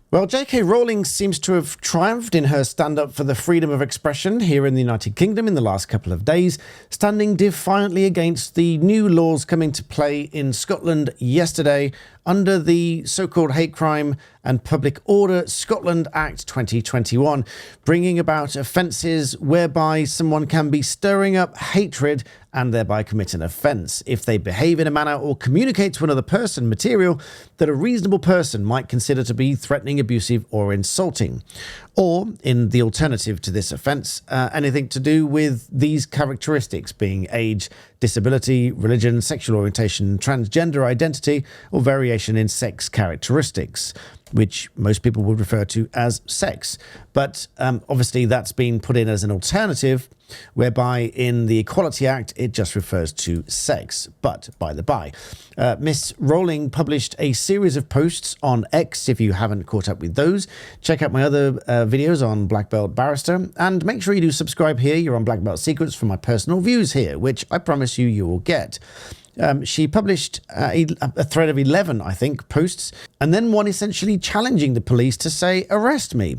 Well, J.K. Rowling seems to have triumphed in her stand-up for the freedom of expression here in the United Kingdom in the last couple of days, standing defiantly against the new laws coming to play in Scotland yesterday under the so-called Hate Crime and Public Order Scotland Act 2021, bringing about offences whereby someone can be stirring up hatred and thereby commit an offence if they behave in a manner or communicate to another person material that a reasonable person might consider to be threatening, abusive or insulting. Or, in the alternative to this offence, anything to do with these characteristics being age, disability, religion, sexual orientation, transgender identity, or variation in sex characteristics, which most people would refer to as sex. But obviously that's been put in as an alternative, whereby in the Equality Act it just refers to sex. But by the by, Miss Rowling published a series of posts on X. If you haven't caught up with those, check out my other videos on Black Belt Barrister, and make sure you do subscribe here. You're on Black Belt Secrets for my personal views here, which I promise you will get. She published a thread of 11, I think, posts, and then one essentially challenging the police to say, arrest me,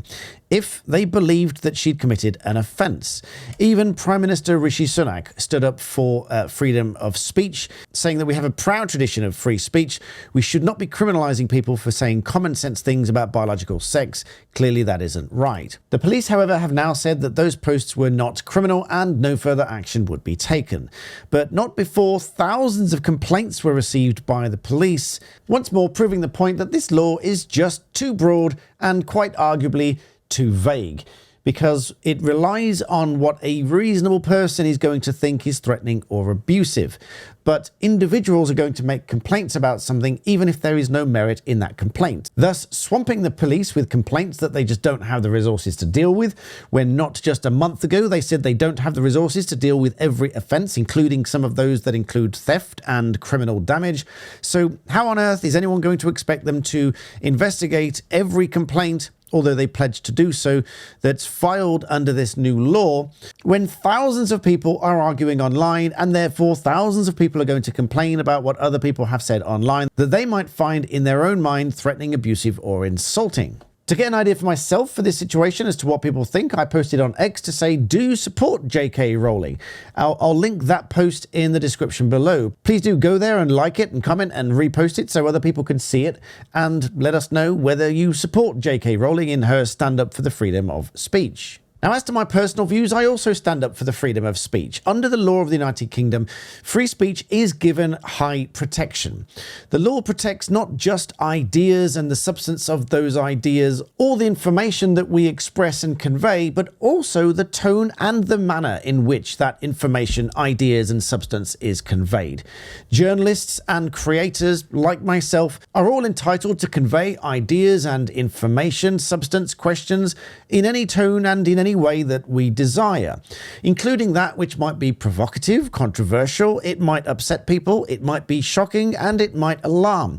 if they believed that she'd committed an offence. Even Prime Minister Rishi Sunak stood up for freedom of speech, saying that we have a proud tradition of free speech. We should not be criminalising people for saying common sense things about biological sex. Clearly that isn't right. The police, however, have now said that those posts were not criminal and no further action would be taken. But not before thousands of complaints were received by the police, once more proving the point that this law is just too broad and quite arguably too vague, because it relies on what a reasonable person is going to think is threatening or abusive. But individuals are going to make complaints about something even if there is no merit in that complaint, thus swamping the police with complaints that they just don't have the resources to deal with, when not just a month ago they said they don't have the resources to deal with every offence, including some of those that include theft and criminal damage. So how on earth is anyone going to expect them to investigate every complaint, although they pledged to do so, that's filed under this new law, when thousands of people are arguing online and therefore thousands of people are going to complain about what other people have said online that they might find in their own mind threatening, abusive or insulting? To get an idea for myself for this situation as to what people think, I posted on X to say, do support J.K. Rowling. I'll link that post in the description below. Please do go there and like it and comment and repost it so other people can see it, and let us know whether you support J.K. Rowling in her stand-up for the freedom of speech. Now, as to my personal views, I also stand up for the freedom of speech. Under the law of the United Kingdom, free speech is given high protection. The law protects not just ideas and the substance of those ideas or the information that we express and convey, but also the tone and the manner in which that information, ideas and substance is conveyed. Journalists and creators like myself are all entitled to convey ideas and information, substance, questions in any tone and in any way that we desire, including that which might be provocative, controversial, it might upset people, it might be shocking, and it might alarm.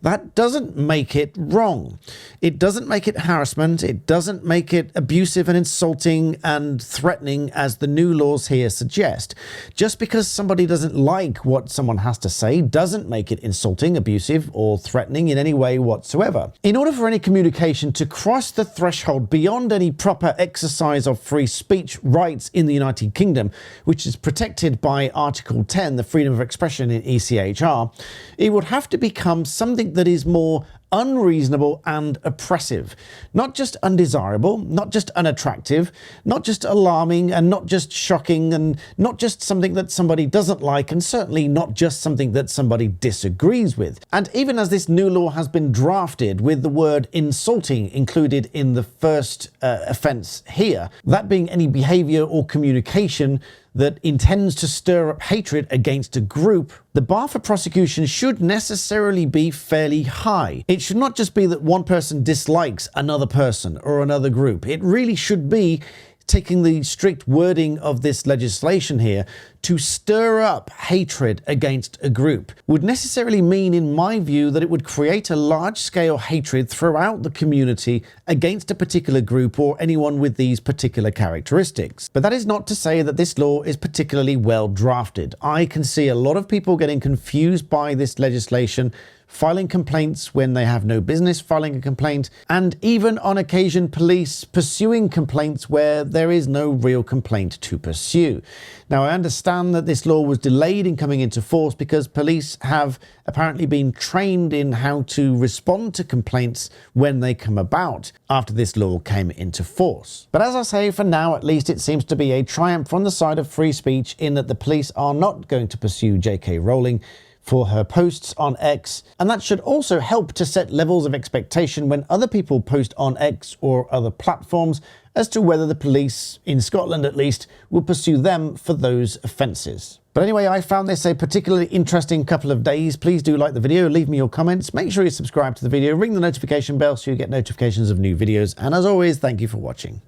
That doesn't make it wrong. It doesn't make it harassment. It doesn't make it abusive and insulting and threatening as the new laws here suggest. Just because somebody doesn't like what someone has to say doesn't make it insulting, abusive, or threatening in any way whatsoever. In order for any communication to cross the threshold beyond any proper exercise of free speech rights in the United Kingdom, which is protected by Article 10, the freedom of expression in ECHR, it would have to become something that is more unreasonable and oppressive. Not just undesirable, not just unattractive, not just alarming and not just shocking, and not just something that somebody doesn't like, and certainly not just something that somebody disagrees with. And even as this new law has been drafted with the word insulting included in the first offence here, that being any behaviour or communication that intends to stir up hatred against a group, the bar for prosecution should necessarily be fairly high. It should not just be that one person dislikes another person or another group. It really should be, taking the strict wording of this legislation here, to stir up hatred against a group would necessarily mean, in my view, that it would create a large-scale hatred throughout the community against a particular group or anyone with these particular characteristics. But that is not to say that this law is particularly well drafted. I can see a lot of people getting confused by this legislation filing complaints when they have no business filing a complaint, and even on occasion police pursuing complaints where there is no real complaint to pursue. Now, I understand that this law was delayed in coming into force because police have apparently been trained in how to respond to complaints when they come about after this law came into force. But as I say, for now at least, it seems to be a triumph on the side of free speech in that the police are not going to pursue J.K. Rowling for her posts on X, and that should also help to set levels of expectation when other people post on X or other platforms as to whether the police, in Scotland at least, will pursue them for those offences. But anyway, I found this a particularly interesting couple of days. Please do like the video, leave me your comments, make sure you subscribe to the video, ring the notification bell so you get notifications of new videos, and as always, thank you for watching.